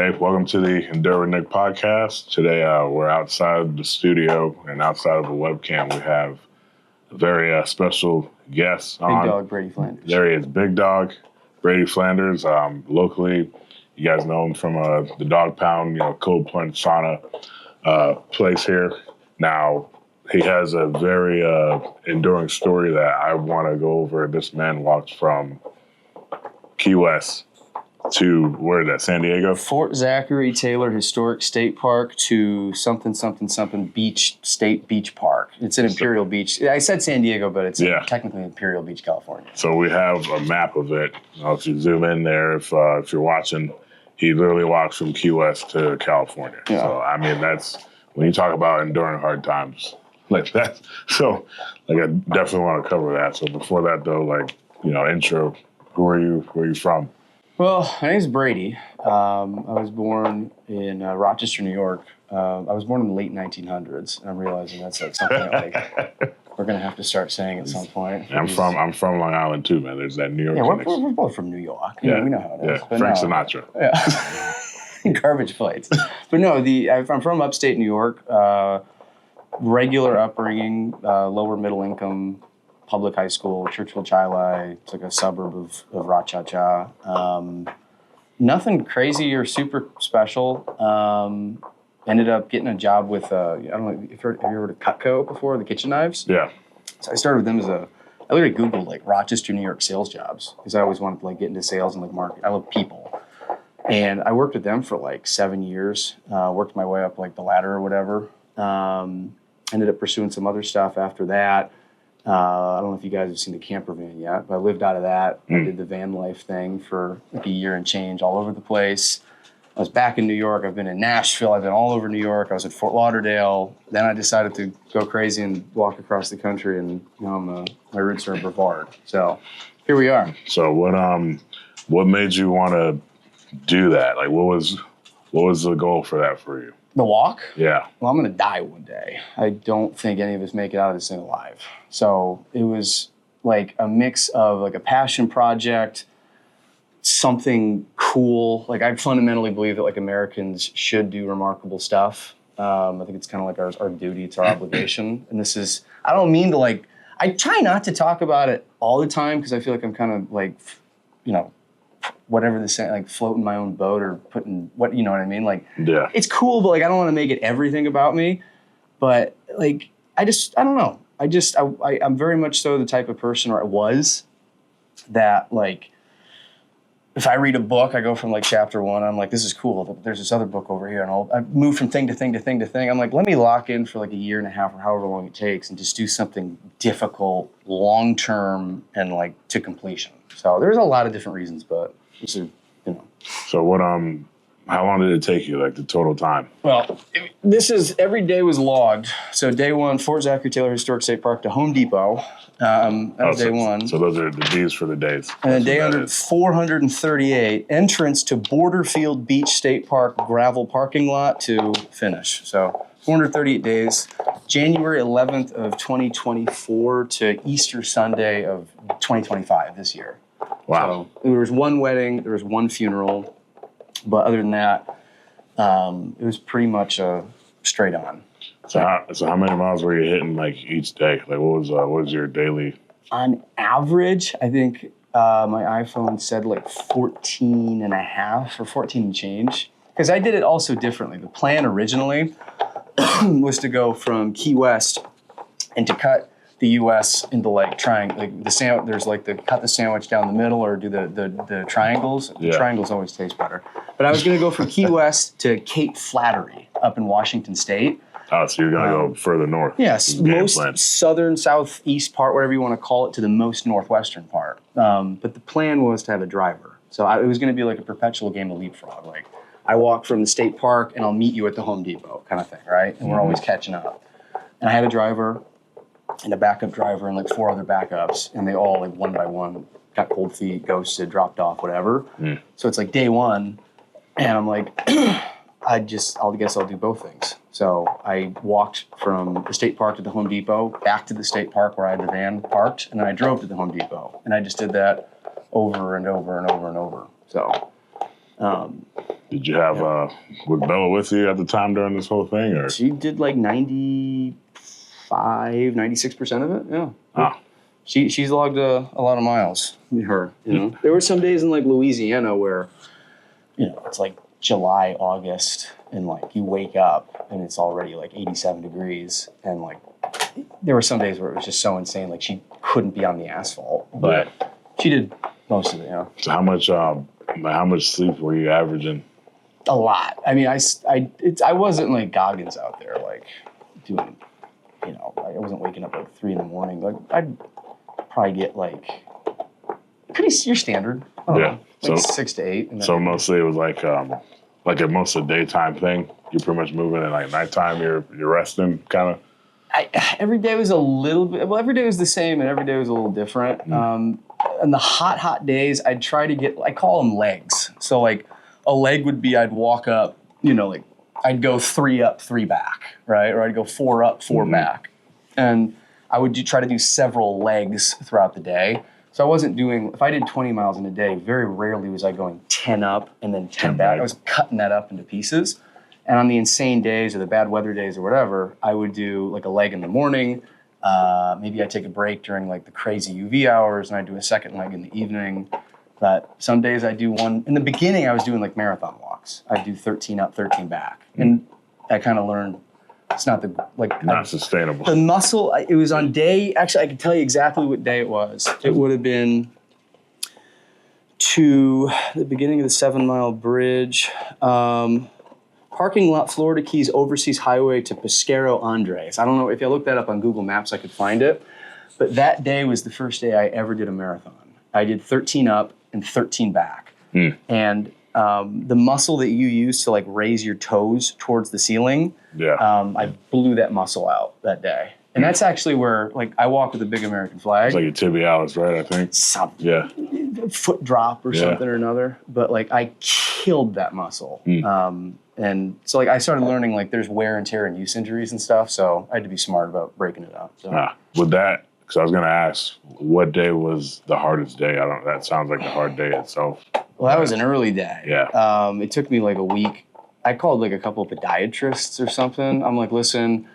Hey, welcome to the Endure with Nick podcast. Today we're outside the studio and outside of a webcam. We have a very special guest on. Big Dog, Brady Flanders. There he is, Big Dog, Brady Flanders. Locally, you guys know him from the Dawg Pound, cold plunge sauna place here. Now, he has a very enduring story that I want to go over. This man walked from Key West to, where is that, San Diego? Fort Zachary Taylor Historic State Park to something State Beach Park. It's in Imperial Beach. I said San Diego, but it's technically Imperial Beach, California. So we have a map of it. If you zoom in there, if you're watching, he literally walks from Key West to California. Yeah. So, I mean, that's, when you talk about enduring hard times like that. So, I definitely want to cover that. So before that, though, intro, who are you? Where are you from? Well, my name's Brady. I was born in Rochester, New York. I was born in the late 1900s, and I'm realizing that's something we're going to have to start saying at some point. I'm from Long Island too, man. There's that New York connection. We're both from New York. Yeah, we know how it is. Yeah, Frank Sinatra. Yeah, garbage plates. But no, I'm from upstate New York. Regular upbringing, lower middle income. Public high school, Churchville, Chili. It's like a suburb of Rochester. Nothing crazy or super special. Ended up getting a job with, I don't know, have you ever heard of Cutco before, the kitchen knives? Yeah. So I started with them I literally Googled Rochester, New York sales jobs because I always wanted to get into sales and market. I love people. And I worked with them for 7 years, worked my way up the ladder or whatever. Ended up pursuing some other stuff after that. I don't know if you guys have seen the camper van yet, but I lived out of that. I did the van life thing for a year and change all over the place. I was back in New York. I've been in Nashville. I've been all over New York. I was at Fort Lauderdale. Then I decided to go crazy and walk across the country, and now my roots are in Brevard. So here we are. So what made you want to do that? What was the goal for that for you? The walk? Yeah. Well, I'm going to die one day. I don't think any of us make it out of this thing alive. So it was a mix of a passion project, something cool. I fundamentally believe that Americans should do remarkable stuff. I think it's kind of our duty. It's our obligation. And this is, I don't mean to I try not to talk about it all the time because I feel I'm kind of whatever the saying, floating my own boat or putting what, you know what I mean? Yeah. It's cool, but I don't want to make it everything about me. But I don't know. I'm very much so the type of person, or I was, that if I read a book, I go from chapter one, I'm this is cool, but there's this other book over here, and I move from thing to thing to thing to thing. I'm let me lock in for a year and a half or however long it takes and just do something difficult, long-term, and to completion. So there's a lot of different reasons, but this is, So what, how long did it take you, the total time? Well, every day was logged. So day one, Fort Zachary Taylor Historic State Park to Home Depot. That was day one. So those are the D's for the days. And then day 438, entrance to Borderfield Beach State Park gravel parking lot to finish. So 438 days, January 11th of 2024 to Easter Sunday of 2025 this year. Wow. So there was one wedding, there was one funeral, but other than that, it was pretty much straight on. So how many miles were you hitting each day? What was your daily? On average, I think my iPhone said 14 and a half or 14 and change. Because I did it also differently. The plan originally was to go from Key West and to cut the U.S. into triangle, there's cut the sandwich down the middle or do the triangles. The triangles always taste better. But I was going to go from Key West to Cape Flattery up in Washington State. Oh, so you're going to go further north. Yes, most southern, southeast part, whatever you want to call it, to the most northwestern part. But the plan was to have a driver. So it was going to be a perpetual game of leapfrog. I walk from the state park and I'll meet you at the Home Depot kind of thing, right? And we're always catching up. And I had a driver and a backup driver and 4 other backups, and they all one by one got cold feet, ghosted, dropped off, whatever. So it's day one, and I'm I guess I'll do both things. So I walked from the state park to the Home Depot, back to the state park where I had the van parked, and then I drove to the Home Depot. And I just did that over and over and over and over. So Did you have was Bella with you at the time during this whole thing, or She did like 96% of it. Yeah. ah, She's logged a lot of miles. Her, you know. There were some days in like Louisiana where, you know, it's like July, August, and like you wake up and it's already like 87 degrees, and like there were some days where it was just so insane, like she couldn't be on the asphalt, but she did most of it. You know. So how much sleep were you averaging? A lot. I mean, I wasn't like Goggins out there, like doing, you know, I wasn't waking up at 3 a.m. Like I'd probably get like your standard. I don't know, like 6 to 8. And so mostly it was like a most of the daytime thing. You're pretty much moving, and like nighttime you're resting, kind of. Every day was a little bit. Well, every day was the same, and every day was a little different. And the hot days, I'd try to get. I call them legs. So like a leg would be I'd walk up, you know, like I'd go 3 up, 3 back, right, or I'd go 4 up, 4 back, and I would try to do several legs throughout the day. So I wasn't doing. If I did 20 miles in a day, very rarely was I going 10 up and then 10 back. I was cutting that up into pieces. And on the insane days or the bad weather days or whatever, I would do like a leg in the morning. Maybe I'd take a break during like the crazy UV hours, and I'd do a second leg in the evening. But some days I do one. In the beginning, I was doing like marathon walks. I'd do 13 up, 13 back. And I kind of learned it's not not sustainable. The muscle, it was on day, actually I can tell you exactly what day it was. It would have been to the beginning of the 7 Mile Bridge. Parking lot, Florida Keys Overseas Highway to Pesquero Andres. I don't know if I looked that up on Google Maps, I could find it. But that day was the first day I ever did a marathon. I did 13 up and 13 back. And the muscle that you use to like raise your toes towards the ceiling, I blew that muscle out that day. And that's actually where, like, I walk with a big American flag. It's like your tibialis, right, I think? Something. Yeah. Foot drop or something or another. But, like, I killed that muscle. And so, like, I started learning, like, there's wear and tear and use injuries and stuff. So I had to be smart about breaking it out. So. With that, because I was going to ask, what day was the hardest day? That sounds like the hard day itself. Well, that was an early day. Yeah. It took me, like, a week. I called, like, a couple of podiatrists or something. I'm like, listen,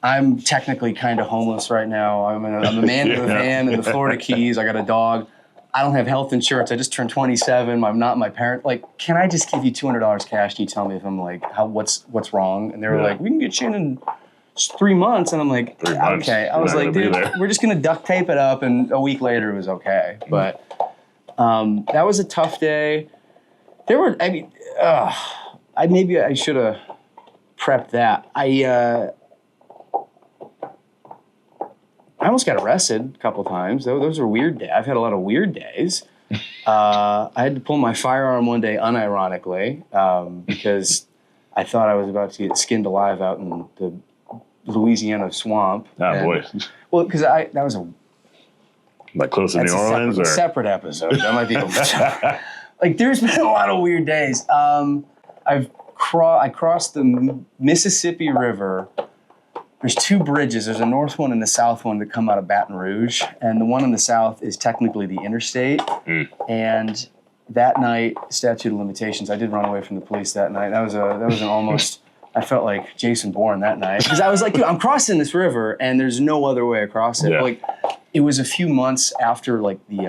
I'm technically kind of homeless right now. I'm a man in a van in the Florida Keys. I got a dog. I don't have health insurance. I just turned 27. I'm not my parent. Like, can I just give you $200 cash? Do you tell me if I'm like, what's wrong? And they were like, we can get you in 3 months. And I'm like, okay. I was like, dude, we're just gonna duct tape it up. And a week later, it was okay. But that was a tough day. There were, I mean, maybe I should have prepped that. I almost got arrested a couple times. Those were weird days. I've had a lot of weird days. I had to pull my firearm one day unironically because I thought I was about to get skinned alive out in the Louisiana swamp. Boy. Well, because that was like close to New Orleans, or separate episode. That might be like there's been a lot of weird days. I crossed the Mississippi River. There's 2 bridges. There's a north one and a south one that come out of Baton Rouge. And the one in the south is technically the interstate. And that night, statute of limitations, I did run away from the police that night. That was an almost, I felt like Jason Bourne that night. Because I was like, dude, I'm crossing this river and there's no other way across it. Yeah. Like, it was a few months after like the,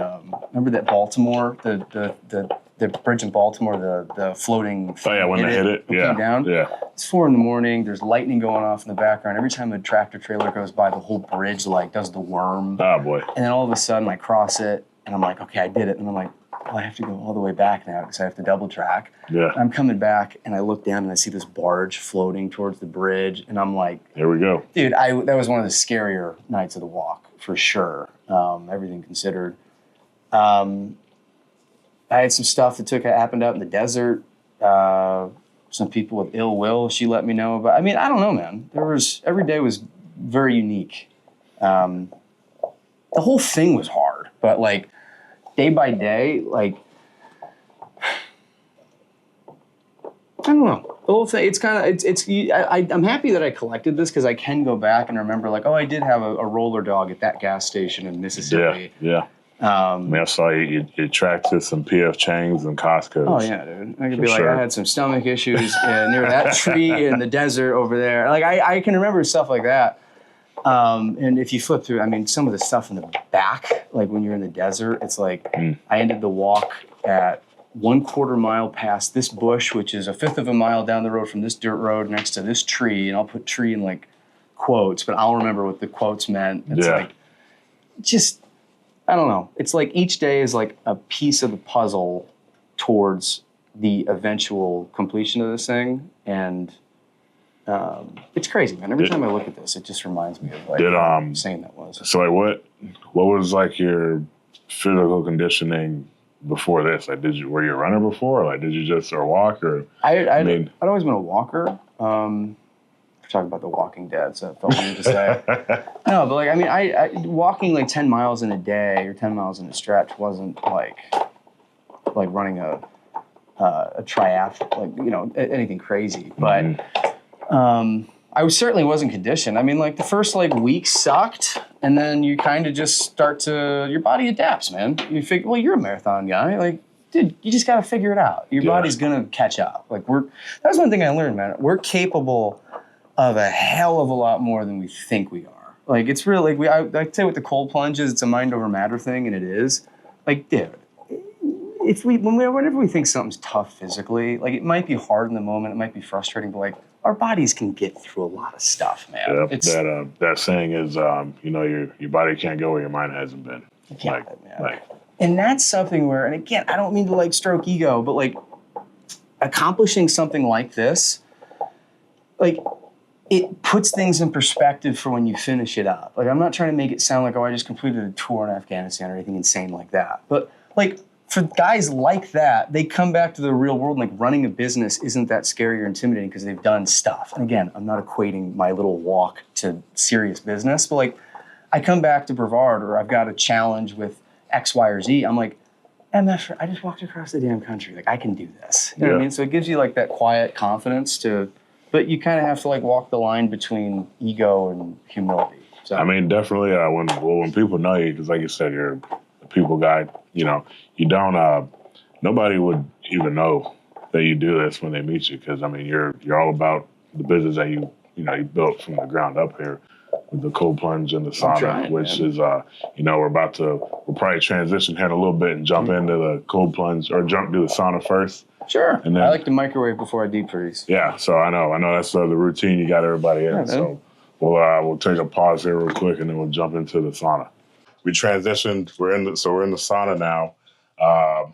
remember that Baltimore, the bridge in Baltimore, the floating. Oh yeah, when they hit it, came down. Yeah. It's 4 a.m. There's lightning going off in the background. Every time a tractor trailer goes by, the whole bridge like does the worm. Oh boy. And then all of a sudden I cross it, and I'm like, okay, I did it. And I'm like, well, I have to go all the way back now because I have to double track. Yeah. I'm coming back, and I look down and I see this barge floating towards the bridge, and I'm like, here we go, dude. That was one of the scarier nights of the walk for sure. Everything considered. I had some stuff that happened out in the desert. Some people with ill will, she let me know about. I mean, I don't know, man. Every day was very unique. The whole thing was hard, but like day by day, like I don't know. The whole thing, it's kind of, I'm happy that I collected this because I can go back and remember like, oh, I did have a roller dog at that gas station in Mississippi. Yeah. I mean, I saw you tracked to some PF Chang's and Costco's. Oh yeah, dude. I could be like, I had some stomach issues near that tree in the desert over there. Like I can remember stuff like that. And if you flip through, I mean, some of the stuff in the back, like when you're in the desert, it's like I ended the walk at 1/4 mile past this bush, which is 1/5 of a mile down the road from this dirt road next to this tree. And I'll put tree in like quotes, but I'll remember what the quotes meant. It's like, just, I don't know. It's like each day is like a piece of the puzzle towards the eventual completion of this thing. And it's crazy, man. Every time I look at this, it just reminds me of like how insane that was. So like what was like your physical conditioning before this? Like were you a runner before? Like did you just walk or I'd always been a walker. We're talking about The Walking Dead, so it felt weird to say. No, but like, I mean, I walking like 10 miles in a day or 10 miles in a stretch wasn't like running a triathlon, like, you know, anything crazy. But I certainly wasn't conditioned. I mean, like the first like week sucked, and then you kind of just start to, your body adapts, man. You figure, well, you're a marathon guy, like, dude, you just got to figure it out. Your body's gonna catch up. Like that's one thing I learned, man. We're capable of a hell of a lot more than we think we are. Like it's really like I say with the cold plunges, it's a mind over matter thing, and it is. Like, dude, whenever we think something's tough physically, like it might be hard in the moment, it might be frustrating, but like our bodies can get through a lot of stuff, man. Yeah, that saying is, you know, your body can't go where your mind hasn't been. Man. And that's something where, and again, I don't mean to like stroke ego, but like accomplishing something like this, like it puts things in perspective for when you finish it up. Like I'm not trying to make it sound like, oh, I just completed a tour in Afghanistan or anything insane like that. But like for guys like that, they come back to the real world and like running a business isn't that scary or intimidating because they've done stuff. And again, I'm not equating my little walk to serious business, but like I come back to Brevard or I've got a challenge with X, Y, or Z. I'm like, MF, I just walked across the damn country. Like I can do this. You know what I mean? So it gives you like that quiet confidence but you kind of have to like walk the line between ego and humility. So I mean, definitely when people know you, because like you said, you're a people guy, you know, you don't, nobody would even know that you do this when they meet you. Because I mean, you're all about the business that you built from the ground up here with the cold plunge and the sauna, which is, you know, we'll probably transition here in a little bit and jump into the cold plunge or jump to the sauna first. Sure. And then, I like to microwave before I deep freeze. Yeah, so I know that's the routine you got everybody in. So we'll take a pause here real quick and then we'll jump into the sauna. We transitioned. We're in the sauna now.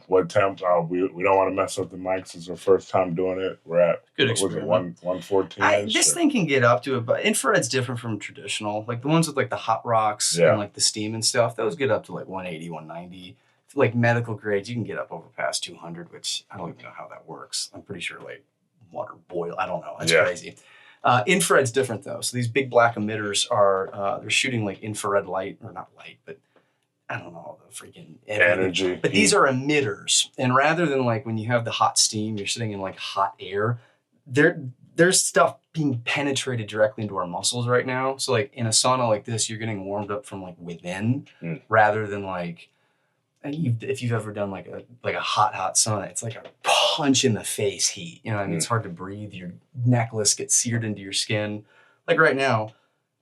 What temp? We don't want to mess up the mics. It's our first time doing it. We're at good experience. 114. This thing can get up to it, but infrared's different from traditional. Like the ones with like the hot rocks and like the steam and stuff, those get up to like 180, 190. Like medical grades, you can get up over past 200, which I don't even know how that works. I'm pretty sure like water boil. I don't know. That's crazy. Infrared's different though. So these big black emitters are they're shooting like infrared light, or not light, but I don't know, the freaking energy. But these are emitters. And rather than like when you have the hot steam, you're sitting in like hot air, there's stuff being penetrated directly into our muscles right now. So like in a sauna like this, you're getting warmed up from like within rather than like, if you've ever done like a hot sauna, it's like a punch in the face heat. You know what I mean? It's hard to breathe. Your necklace gets seared into your skin. Like right now,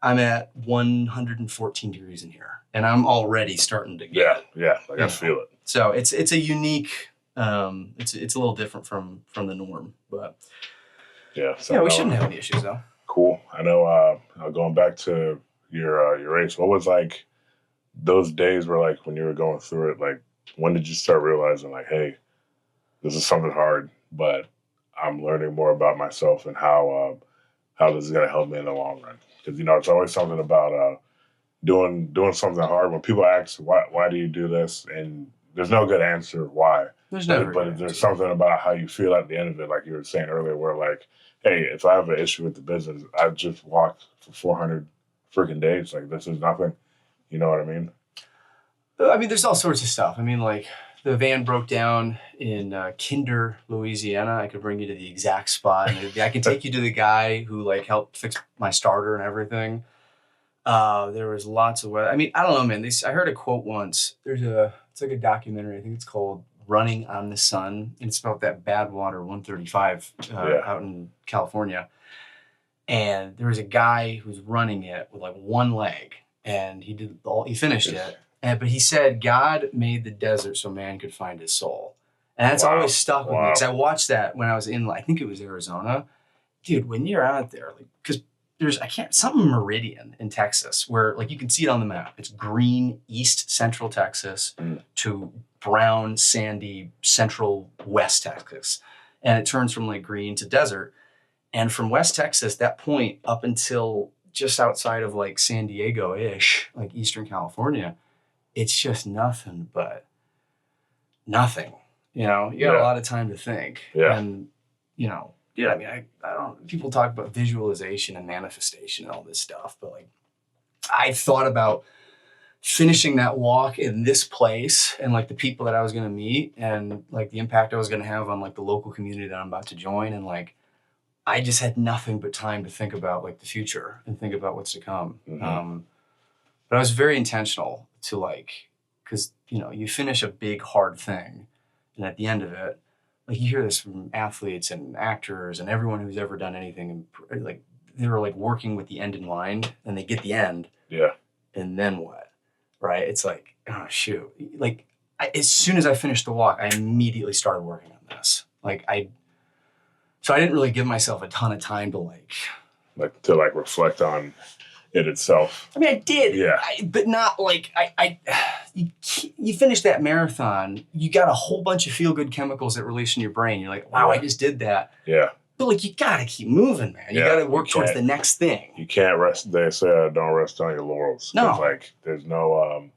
I'm at 114 degrees in here, and I'm already starting to get like I feel it. So it's a unique, it's a little different from the norm, but we shouldn't have any issues though. Cool. I know. Going back to your race, what was like those days where like when you were going through it, like when did you start realizing like, hey, this is something hard, but I'm learning more about myself and how this is gonna help me in the long run? Because you know it's always something about doing something hard. When people ask why do you do this, and there's no good answer why. There's never. But there's something about how you feel at the end of it, like you were saying earlier, where like, hey, if I have an issue with the business, I just walked for 400 freaking days. Like this is nothing. You know what I mean? I mean, there's all sorts of stuff. I mean, like the van broke down in Kinder, Louisiana. I could bring you to the exact spot. And I can take you to the guy who like helped fix my starter and everything. There was lots of weather. I mean, I don't know, man. I heard a quote once. It's like a documentary. I think it's called "Running on the Sun," and it's about that Badwater 135 out in California. And there was a guy who was running it with like one leg, and he finished it. But he said God made the desert so man could find his soul, and that's always stuck with me because I watched that when I was in, I think it was Arizona, dude. When you're out there, like, because there's something meridian in Texas where like you can see it on the map. It's green east central Texas to brown sandy central west Texas, and it turns from like green to desert. And from West Texas, that point up until just outside of like San Diego-ish, like Eastern California, it's just nothing but nothing. You know, you got a lot of time to think. Yeah. And, you know, I mean, I don't, people talk about visualization and manifestation and all this stuff, but like, I thought about finishing that walk in this place and like the people that I was going to meet and like the impact I was going to have on like the local community that I'm about to join. And like, I just had nothing but time to think about like the future and think about what's to come. But I was very intentional to like, because, you know, you finish a big, hard thing. And at the end of it, like you hear this from athletes and actors and everyone who's ever done anything. And like they're like working with the end in mind and they get the end. Yeah. And then what? Right? It's like, oh, shoot. Like as soon as I finished the walk, I immediately started working on this. So I didn't really give myself a ton of time to to reflect on it itself. I mean, I did, yeah, but not like you finish that marathon, you got a whole bunch of feel good chemicals that release in your brain. You're like, wow, I just did that. Yeah. But like, you gotta keep moving, man. You gotta work towards the next thing. You can't rest. They say don't rest on your laurels. No. Like there's no,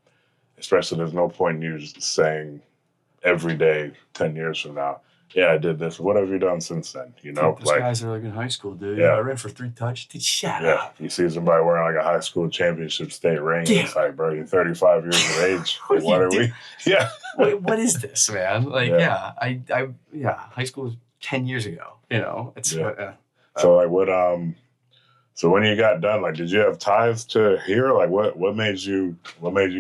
especially there's no point in you just saying every day 10 years from now, yeah, I did this. What have you done since then? You know, those guys are like in high school, dude. Yeah. I ran for 3 touchdowns. Dude, shut up. You see somebody wearing like a high school championship state ring. Yeah. It's like, bro, you're 35 years of age. what are we? Yeah. What is this, man? Like, high school was 10 years ago. You know, it's so like what so when you got done, like, did you have ties to here? Like, what made you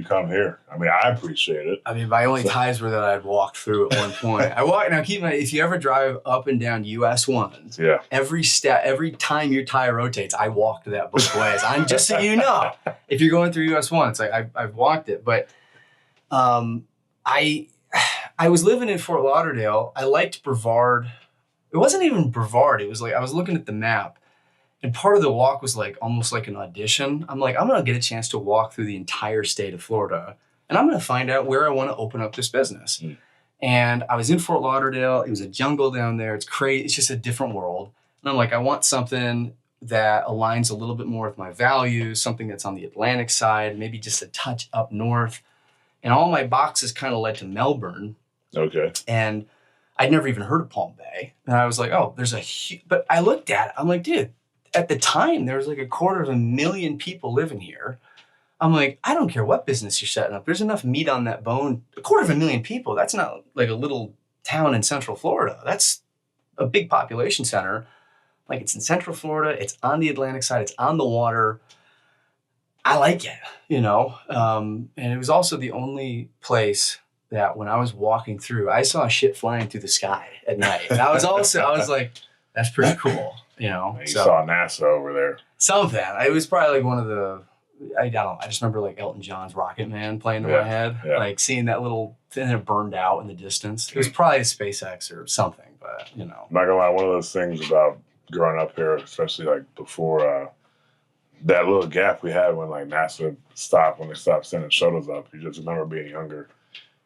come here? I mean, I appreciate it. I mean, my only ties were that I'd walked through at one point. If you ever drive up and down US 1, every time your tire rotates, I walked that both ways. I'm just so you know, if you're going through US 1, it's like I've walked it. But I was living in Fort Lauderdale. I liked Brevard. It wasn't even Brevard. It was like I was looking at the map. And part of the walk was like almost like an audition. I'm like, I'm going to get a chance to walk through the entire state of Florida. And I'm going to find out where I want to open up this business. And I was in Fort Lauderdale. It was a jungle down there. It's crazy. It's just a different world. And I'm like, I want something that aligns a little bit more with my values, something that's on the Atlantic side, maybe just a touch up north. And all my boxes kind of led to Melbourne. Okay. And I'd never even heard of Palm Bay. And I was like, oh, but I looked at it. I'm like, dude. At the time, there was like 250,000 people living here. I'm like, I don't care what business you're setting up. There's enough meat on that bone. 250,000 people, that's not like a little town in Central Florida. That's a big population center. Like it's in Central Florida. It's on the Atlantic side. It's on the water. I like it, you know? And it was also the only place that when I was walking through, I saw shit flying through the sky at night. And I was like, that's pretty cool. You know, you saw NASA over there. Something. It was probably like one of the. I just remember like Elton John's Rocket Man playing in my head, like seeing that little thing that burned out in the distance. It was probably a SpaceX or something, but you know. I'm not gonna lie, one of those things about growing up here, especially like before that little gap we had when like NASA stopped when they stopped sending shuttles up. You just remember being younger.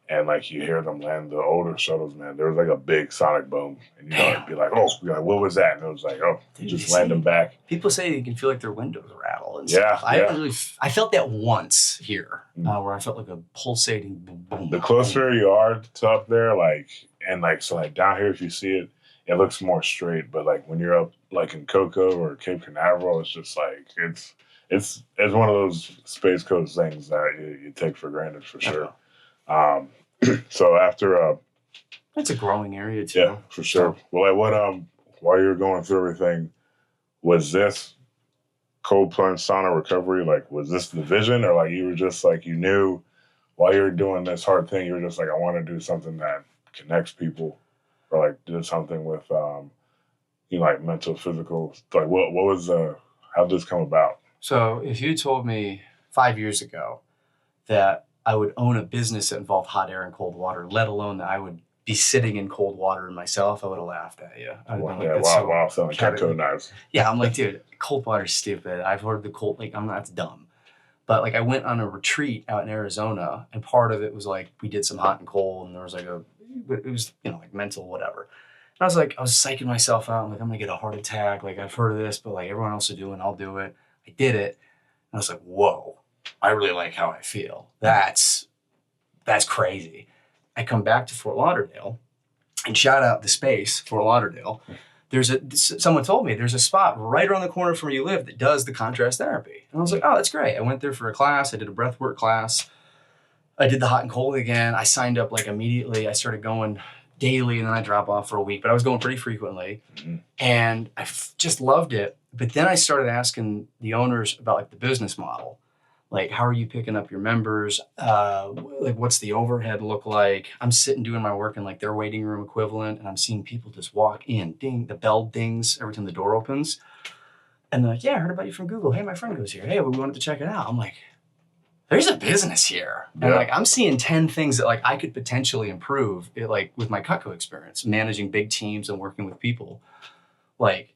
And like you hear them land, the older shuttles, man, there was like a big sonic boom. And you know, it'd be like, oh, what was that? And it was like, oh, you just land them back. People say you can feel like their windows rattle and stuff. I felt that once here, where I felt like a pulsating boom. The closer you are to up there, so down here, if you see it, it looks more straight. But like when you're up like in Cocoa or Cape Canaveral, it's just like it's one of those Space Coast things that you take for granted for sure. So after that's a growing area too. Yeah, for sure. Well, like what while you were going through everything, was this cold plunge sauna recovery? Like, was this the vision, or like you were just like you knew while you were doing this hard thing, you were just like, I want to do something that connects people, or like do something with like mental, physical. Like, what was how did this come about? So if you told me 5 years ago that I would own a business that involved hot air and cold water, let alone that I would be sitting in cold water myself, I would have laughed at you. I'd have been like, that's wow, sounds like Kenko knives. Yeah, I'm like, dude, cold water's stupid. I've heard the cold, like, I'm not, that's dumb. But like, I went on a retreat out in Arizona, and part of it was like, we did some hot and cold, and there was like it was, like mental, whatever. And I was like, I was psyching myself out. I'm like, I'm gonna get a heart attack. Like, I've heard of this, but like everyone else is doing, I'll do it. I did it. And I was like, whoa, I really like how I feel. That's crazy. I come back to Fort Lauderdale, and shout out the space, Fort Lauderdale. Someone told me there's a spot right around the corner from where you live that does the contrast therapy. And I was like, oh, that's great. I went there for a class. I did a breathwork class. I did the hot and cold again. I signed up like immediately. I started going daily, and then I drop off for a week, but I was going pretty frequently. Mm-hmm. And I just loved it. But then I started asking the owners about like the business model. Like, how are you picking up your members? Like, what's the overhead look like? I'm sitting doing my work in like their waiting room equivalent, and I'm seeing people just walk in, ding, the bell dings every time the door opens. And they're like, yeah, I heard about you from Google. Hey, my friend goes here. Hey, we wanted to check it out. I'm like, there's a business here. Yeah. And like, I'm seeing 10 things that like I could potentially improve it, like with my Cutco experience, managing big teams and working with people. Like,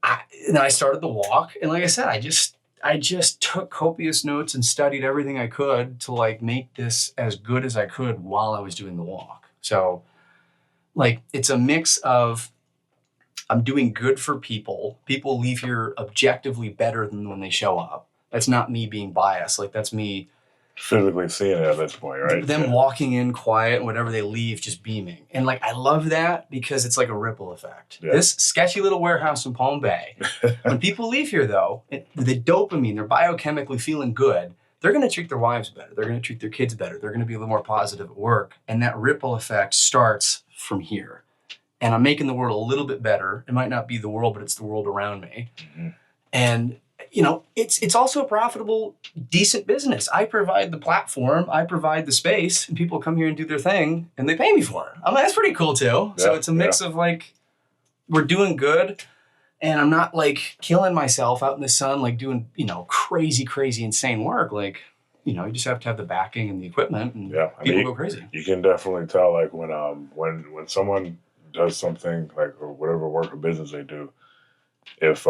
and then I started the walk. And like I said, I just took copious notes and studied everything I could to like make this as good as I could while I was doing the walk. So like, it's a mix of I'm doing good for people. People leave here objectively better than when they show up. That's not me being biased. Like, that's me physically seeing it at this point, right? Them walking in quiet, and whatever they leave, just beaming. And like, I love that because it's like a ripple effect. Yeah. This sketchy little warehouse in Palm Bay, when people leave here though, the dopamine, they're biochemically feeling good. They're going to treat their wives better. They're going to treat their kids better. They're going to be a little more positive at work. And that ripple effect starts from here. And I'm making the world a little bit better. It might not be the world, but it's the world around me. Mm-hmm. And it's also a profitable, decent business. I provide the platform, I provide the space, and people come here and do their thing, and they pay me for it. I'm like, that's pretty cool too. Yeah, so it's a mix of like, we're doing good, and I'm not like killing myself out in the sun, like doing, crazy, insane work. Like, you just have to have the backing and the equipment, and people go crazy. You can definitely tell, like when someone does something like, or whatever work or business they do, if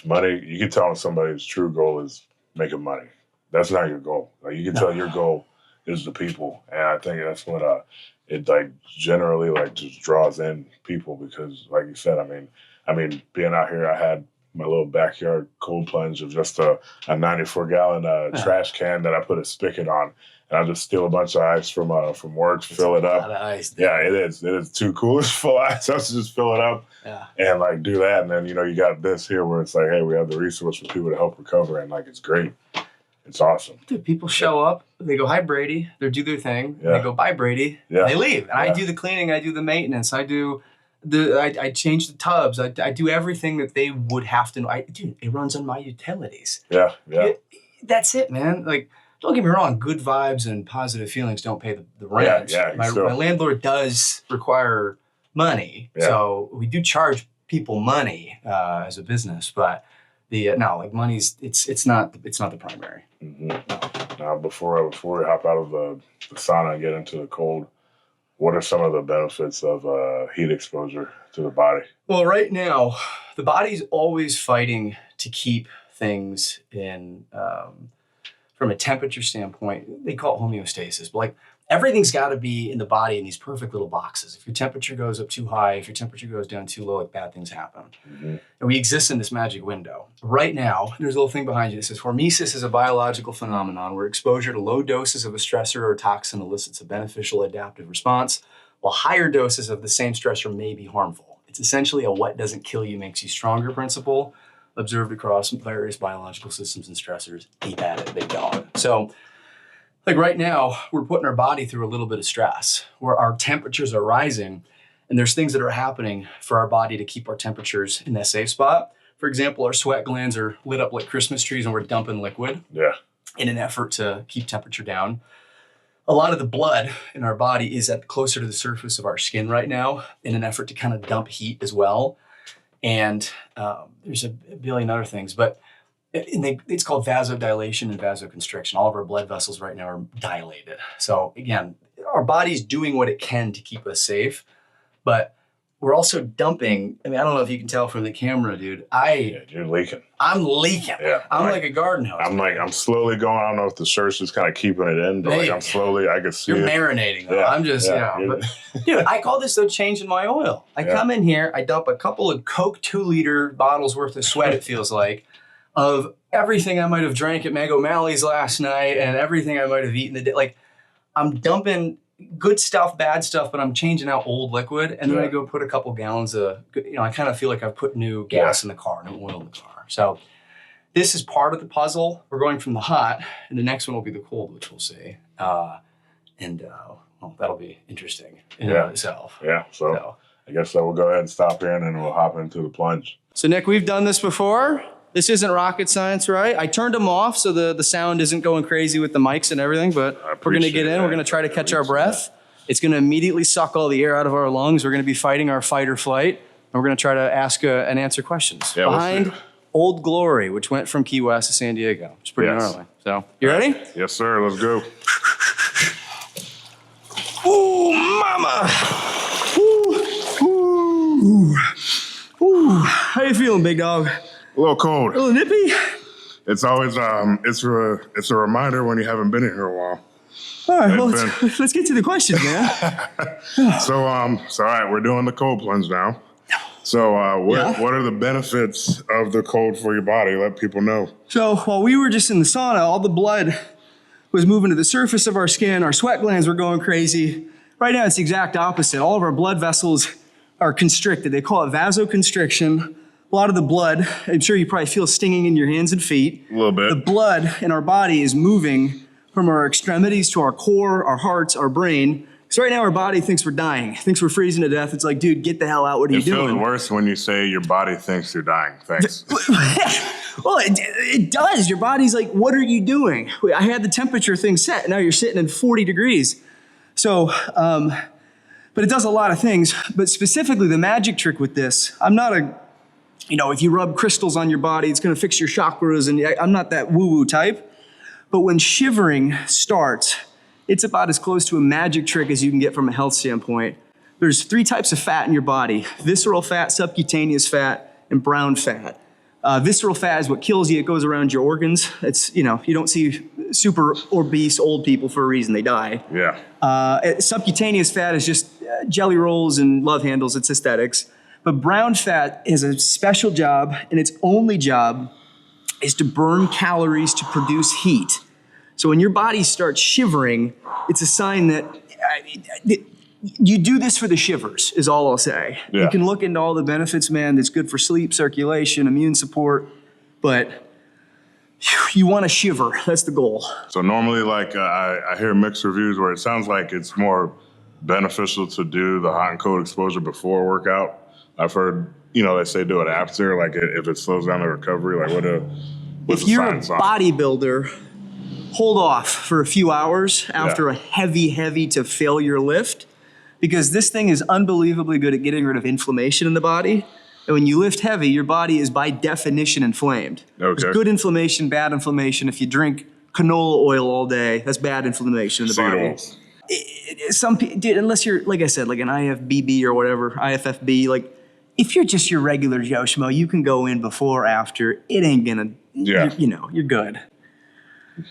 money, you can tell when somebody's true goal is making money. That's not your goal. Like, you can tell your goal is the people, and I think that's what it like generally like just draws in people because, like you said, I mean, being out here, I had my little backyard cold plunge of just a 94-gallon trash can that I put a spigot on, and I just steal a bunch of ice from work, fill it up. A lot of ice, yeah, it is 2 coolers full of ice. I have to just fill it up and like do that, and then you got this here where it's like, hey, we have the resource for people to help recover, and like it's great. It's awesome. Dude, people show up, they go, hi, Brady. They do their thing. They go, bye, Brady. And they leave. And I do the cleaning. I do the maintenance. I change the tubs. I do everything that they would have to. Dude, it runs on my utilities. Yeah. That's it, man. Like, don't get me wrong. Good vibes and positive feelings don't pay the rent. My landlord does require money. Yeah. So we do charge people money as a business, but money's it's not the primary. Mm-hmm. Now, before we hop out of the sauna and get into the cold, what are some of the benefits of heat exposure to the body? Well, right now, the body's always fighting to keep things in, from a temperature standpoint, they call it homeostasis, but like everything's got to be in the body in these perfect little boxes. If your temperature goes up too high, if your temperature goes down too low, like bad things happen. Mm-hmm. And we exist in this magic window. Right now, there's a little thing behind you that says hormesis is a biological phenomenon where exposure to low doses of a stressor or toxin elicits a beneficial adaptive response, while higher doses of the same stressor may be harmful. It's essentially a what doesn't kill you makes you stronger principle, observed across various biological systems and stressors. Keep at it, big dog. So, like right now, we're putting our body through a little bit of stress where our temperatures are rising, and there's things that are happening for our body to keep our temperatures in that safe spot. for example, our sweat glands are lit up like Christmas trees and we're dumping liquid in an effort to keep temperature down. A lot of the blood in our body is at closer to the surface of our skin right now in an effort to kind of dump heat as well. And there's a billion other things, but it's called vasodilation and vasoconstriction. All of our blood vessels right now are dilated. So again, our body's doing what it can to keep us safe, but we're also dumping. I mean, I don't know if you can tell from the camera, dude. You're leaking. I'm leaking. Yeah, I'm like a garden hose. I'm slowly going. I don't know if the shirt's just kind of keeping it in, but like I'm slowly, I can see You're it. marinating. Though. I'm just, But, dude, I call this though changing my oil. I come in here, I dump a couple of Coke 2-liter bottles worth of sweat, it feels like, of everything I might have drank at Meg O'Malley's last night and everything I might have eaten the day. Like, I'm dumping good stuff, bad stuff, but I'm changing out old liquid, and then I go put a couple gallons of, I kind of feel like I've put new gas in the car, new oil in the car. So this is part of the puzzle. We're going from the hot, and the next one will be the cold, which we'll see. Well, that'll be interesting in and of itself. Yeah, so I guess we'll go ahead and stop here, and then we'll hop into the plunge. So Nick, we've done this before. This isn't rocket science, right? I turned them off so the sound isn't going crazy with the mics and everything, but we're going to get in. That. We're going to try to catch our breath. It's going to immediately suck all the air out of our lungs. We're going to be fighting our fight or flight, and we're going to try to ask and answer questions. Yeah, behind Old Glory, which went from Key West to San Diego. It's pretty gnarly. So, you ready? Yes, sir. Let's go. Ooh, mama. Ooh. How you feeling, big dog? A little cold. A little nippy? It's always it's a reminder when you haven't been in here a while. All right, well, let's get to the questions, man. So all right, we're doing the cold plunge now. So what are the benefits of the cold for your body? Let people know. So while we were just in the sauna, all the blood was moving to the surface of our skin. Our sweat glands were going crazy. Right now, it's the exact opposite. All of our blood vessels are constricted. They call it vasoconstriction. A lot of the blood, I'm sure you probably feel stinging in your hands and feet. A little bit. The blood in our body is moving from our extremities to our core, our hearts, our brain. So right now our body thinks we're dying, thinks we're freezing to death. It's like, dude, get the hell out. What are you doing? It feels worse when you say your body thinks you're dying. Thanks. Well, it does. Your body's like, what are you doing? I had the temperature thing set. Now you're sitting at 40 degrees. So, but it does a lot of things. But specifically the magic trick with this, I'm not if you rub crystals on your body, it's going to fix your chakras. And I'm not that woo-woo type. But when shivering starts, it's about as close to a magic trick as you can get from a health standpoint. There's 3 types of fat in your body: visceral fat, subcutaneous fat, and brown fat. Visceral fat is what kills you. It goes around your organs. It's, you don't see super obese old people for a reason. They die. Yeah. Subcutaneous fat is just jelly rolls and love handles. It's aesthetics. But brown fat is a special job, and its only job is to burn calories to produce heat. So when your body starts shivering, it's a sign that you do this for the shivers, is all I'll say. Yeah. You can look into all the benefits, man. It's good for sleep, circulation, immune support, but you want to shiver. That's the goal. So normally, I hear mixed reviews where it sounds like it's more beneficial to do the hot and cold exposure before a workout. I've heard, they say do it after, like if it slows down the recovery, like what's if you're a bodybuilder, hold off for a few hours after a heavy to failure lift, because this thing is unbelievably good at getting rid of inflammation in the body. And when you lift heavy, your body is by definition inflamed. Okay. There's good inflammation, bad inflammation. If you drink canola oil all day, that's bad inflammation in the body. Some people, unless you're, like I said, like an IFBB or whatever, IFFB, like if you're just your regular Joe Schmo, you can go in before or after. It ain't gonna, you're good.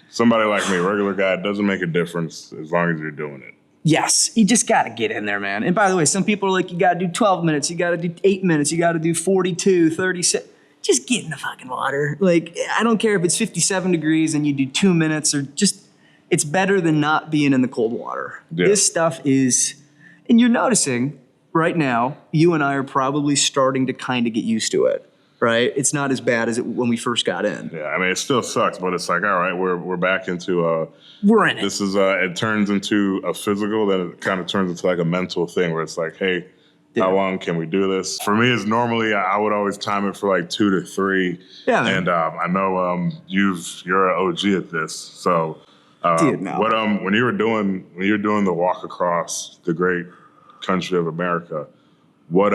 Somebody like me, regular guy, it doesn't make a difference as long as you're doing it. Yes, you just got to get in there, man. And by the way, some people are like, you got to do 12 minutes, you got to do 8 minutes, you got to do 42, 36. Just get in the fucking water. Like, I don't care if it's 57 degrees and you do 2 minutes or just, it's better than not being in the cold water. Yeah. This stuff is, and you're noticing right now, you and I are probably starting to kind of get used to it. Right? It's not as bad as it when we first got in. Yeah, I mean, it still sucks, but it's like, all right, we're back into we're in it. This is it turns into a physical, then it kind of turns into like a mental thing where it's like, hey, How long can we do this? For me, it's normally I would always time it for like 2 to 3. Yeah, man. And I know you're an OG at this. So Dude, no. what when you're doing the walk across the great country of America, what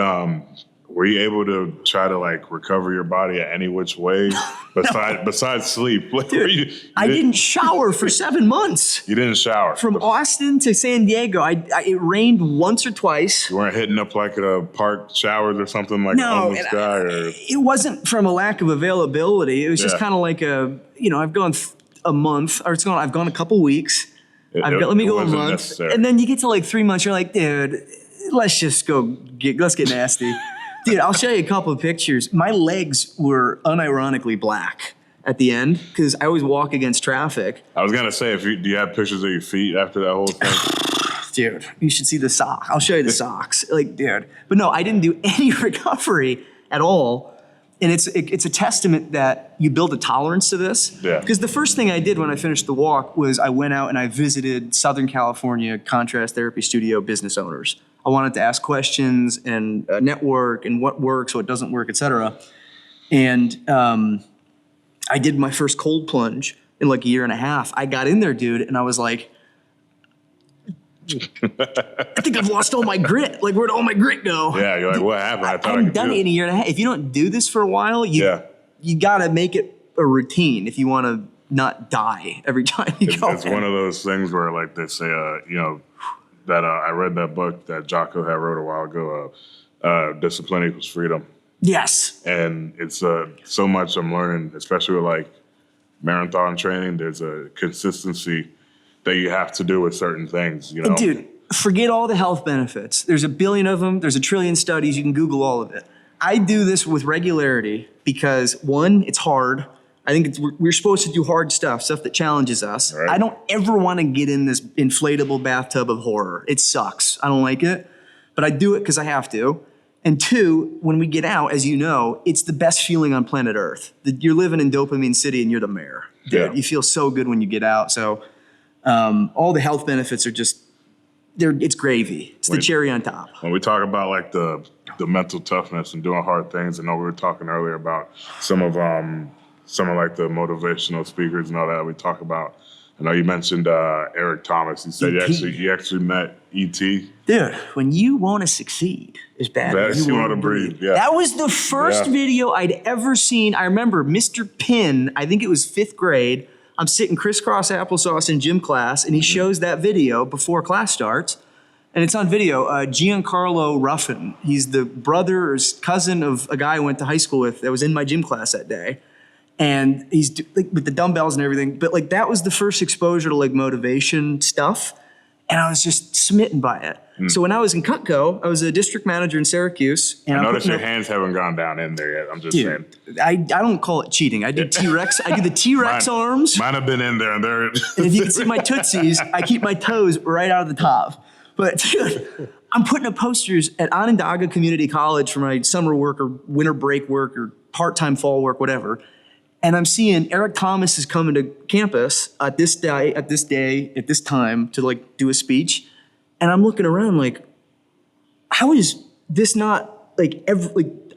were you able to try to like recover your body any which way besides sleep? Dude, I didn't shower for 7 months. You didn't shower From Austin to San Diego. It rained once or twice. You weren't hitting up like a park showers or something like Homeless Guy? It wasn't from a lack of availability. It was just kind of like I've gone a month, or I've gone a couple weeks. Let me go a month. Necessary. And then you get to like 3 months, you're like, dude, let's get nasty. Dude, I'll show you a couple of pictures. My legs were unironically black at the end because I always walk against traffic. I was gonna say, do you have pictures of your feet after that whole thing? Dude, you should see the sock. I'll show you the socks. Like, dude. But no, I didn't do any recovery at all. And it's a testament that you build a tolerance to this. Yeah. Because the first thing I did when I finished the walk was I went out and I visited Southern California contrast therapy studio business owners. I wanted to ask questions and network and what works, what doesn't work, et cetera. And I did my first cold plunge in like a year and a half. I got in there, dude, and I was like, I think I've lost all my grit. Like, where'd all my grit go? Yeah, you're like, what happened? I haven't done it in a year and a half. If you don't do this for a while, you got to make it a routine if you want to not die every time you go. It's one of those things where, like they say, that I read that book that Jocko had wrote a while ago, Discipline Equals Freedom. Yes. And it's so much I'm learning, especially with like marathon training. There's a consistency that you have to do with certain things, And dude, forget all the health benefits. There's a billion of them. There's a trillion studies. You can Google all of it. I do this with regularity because, one, it's hard. I think we're supposed to do hard stuff that challenges us. Right. I don't ever want to get in this inflatable bathtub of horror. It sucks. I don't like it, but I do it because I have to. And two, when we get out, as you know, it's the best feeling on planet Earth. You're living in dopamine city and you're the mayor. Dude, you feel so good when you get out. So all the health benefits are just, it's gravy. It's the cherry on top. When we talk about like the mental toughness and doing hard things, I know we were talking earlier about some of like the motivational speakers and all that we talk about. I know you mentioned Eric Thomas. You said you actually met E.T. Dude, when you want to succeed as bad as you want to breathe. Yeah. That was the first video I'd ever seen. I remember Mr. Pin, I think it was 5th grade. I'm sitting crisscross applesauce in gym class, and he shows that video before class starts. And it's on video. Giancarlo Ruffin. He's the brother or cousin of a guy I went to high school with that was in my gym class that day. And he's like with the dumbbells and everything. But like that was the first exposure to like motivation stuff. And I was just smitten by it. So when I was in Cutco, I was a district manager in Syracuse. And I noticed your hands haven't gone down in there yet. I'm just saying. I don't call it cheating. I do T-Rex. I do the T-Rex arms. Mine have been in there. And if you can see my tootsies, I keep my toes right out of the top. But dude, I'm putting up posters at Onondaga Community College for my summer work or winter break work or part-time fall work, whatever. And I'm seeing Eric Thomas is coming to campus at this day, at this time to like do a speech. And I'm looking around like, how is this not like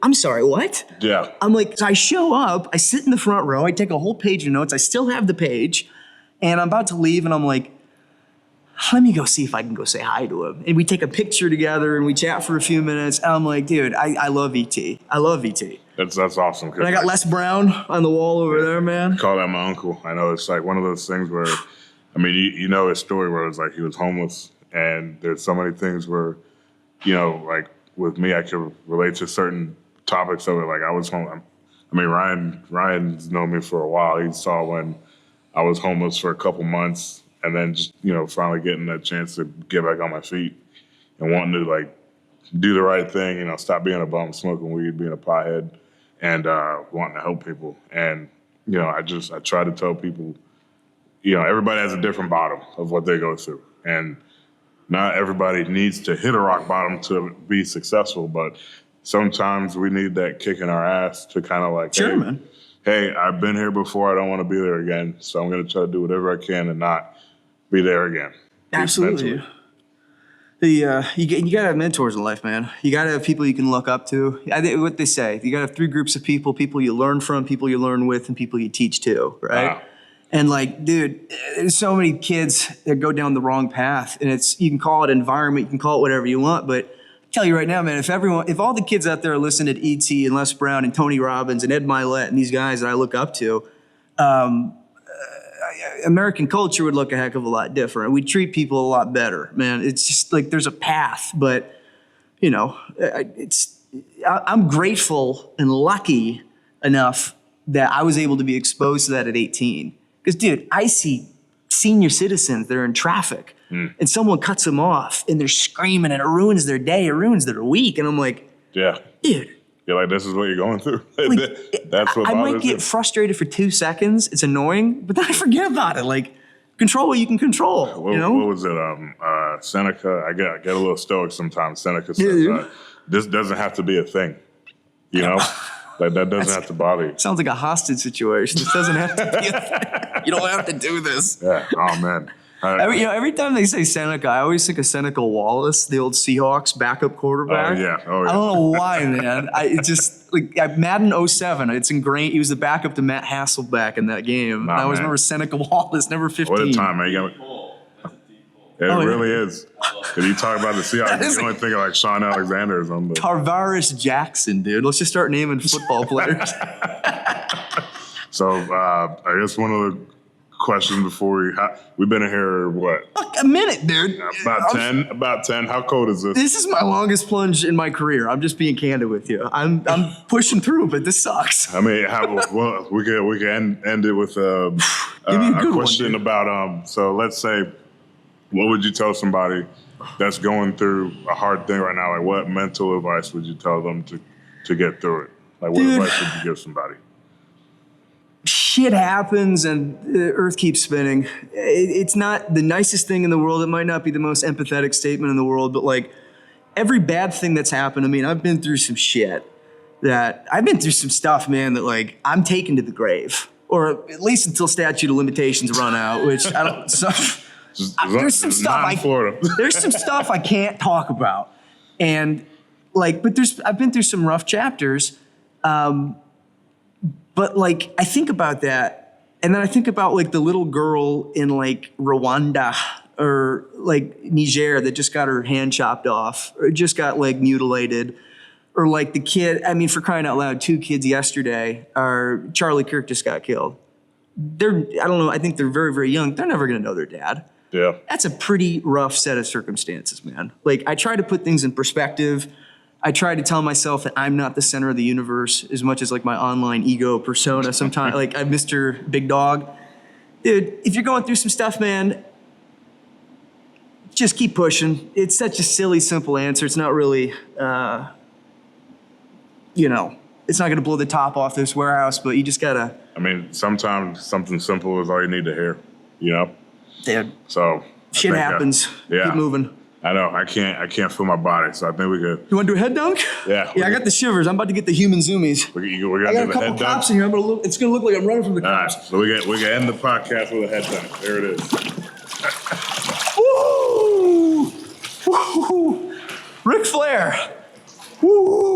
I'm sorry, what? Yeah. I'm like, so I show up, I sit in the front row, I take a whole page of notes, I still have the page, and I'm about to leave and I'm like, let me go see if I can go say hi to him. And we take a picture together and we chat for a few minutes. And I'm like, dude, I love E.T. I love E.T. That's awesome. And I got Les Brown on the wall over there, man. Call that my uncle. I know it's like one of those things where, I mean, you know his story where it was like he was homeless. And there's so many things where, like with me, I could relate to certain topics of it. Like I was home. I mean, Ryan's known me for a while. He saw when I was homeless for a couple months. And then just, finally getting that chance to get back on my feet and wanting to, like, do the right thing, stop being a bum, smoking weed, being a pothead, and wanting to help people. And, I try to tell people, everybody has a different bottom of what they go through. And not everybody needs to hit a rock bottom to be successful, but sometimes we need that kick in our ass to kind of like, sure, man. Hey, I've been here before. I don't want to be there again. So I'm going to try to do whatever I can and not be there again. Absolutely. You gotta have mentors in life, man. You gotta have people you can look up to. I think what they say, you gotta have 3 groups of people: people you learn from, people you learn with, and people you teach to, right? Wow. And like, dude, there's so many kids that go down the wrong path, and you can call it environment, you can call it whatever you want, but I tell you right now, man, if all the kids out there are listening to E.T. and Les Brown and Tony Robbins and Ed Milet and these guys that I look up to, American culture would look a heck of a lot different. We'd treat people a lot better, man. It's just like there's a path, but you know, I'm grateful and lucky enough that I was able to be exposed to that at 18. Because, dude, I see senior citizens that are in traffic and someone cuts them off and they're screaming and it ruins their day, it ruins their week. And I'm like, Yeah. dude. You're like, this is what you're going through. Like, That's what I might bothers get you. frustrated for 2 seconds. It's annoying, but then I forget about it. Like, control what you can control. What, you know? what was it? Seneca. I get a little stoic sometimes. Seneca says, "This doesn't have to be a thing." You know, like that doesn't have to bother you. Sounds like a hostage situation. This doesn't have to be a thing. You don't have to do this. Yeah. Oh man. Every time they say Seneca, I always think of Seneca Wallace, the old Seahawks backup quarterback. Oh yeah. I don't know why, man. It just like Madden 07. It's ingrained. He was the backup to Matt Hasselbeck in that game. Nah, I always man. remember Seneca Wallace, never 15. What a time, man. It really is. Because you talk about the Seahawks, you only think of like Sean Alexander or something. Tarvaris Jackson, dude. Let's just start naming football players. So I guess one of the questions before we've been in here, what? A minute, dude. About 10. How cold is this? This is my longest plunge in my career. I'm just being candid with you. I'm pushing through, but this sucks. I mean, we can end it with a question about so let's say, what would you tell somebody that's going through a hard thing right now? Like, what mental advice would you tell them to get through it? Like, what advice would you give somebody? Shit happens and the earth keeps spinning. It's not the nicest thing in the world. It might not be the most empathetic statement in the world, but like every bad thing that's happened, I mean, I've been through some shit I've been through some stuff, man, that like I'm taken to the grave, or at least until statute of limitations run out, which I don't, there's some stuff I can't talk about. And like, but I've been through some rough chapters. But like, I think about that, and then I think about like the little girl in like Rwanda or like Niger that just got her hand chopped off or just got like mutilated, or like the kid, I mean, for crying out loud, 2 kids yesterday, Charlie Kirk just got killed. I don't know, I think they're very, very young. They're never gonna know their dad. Yeah. That's a pretty rough set of circumstances, man. Like, I try to put things in perspective. I try to tell myself that I'm not the center of the universe as much as like my online ego persona. Sometimes like I'm Mr. Big Dog. Dude, if you're going through some stuff, man, just keep pushing. It's such a silly, simple answer. It's not really, it's not going to blow the top off this warehouse, but you just got to. I mean, sometimes something simple is all you need to hear, you know? Dude. So. Shit happens. Yeah. Keep moving. I know. I can't feel my body, so I think we could. You want to do a head dunk? Yeah. Yeah, I got the shivers. I'm about to get the human zoomies. We're I gonna got do a the couple head cops dunk. in here. It's gonna look like I'm running from the All right, cops. so we can end the podcast with a head dunk. There it is. Woo! Woo! Ric Flair. Woo!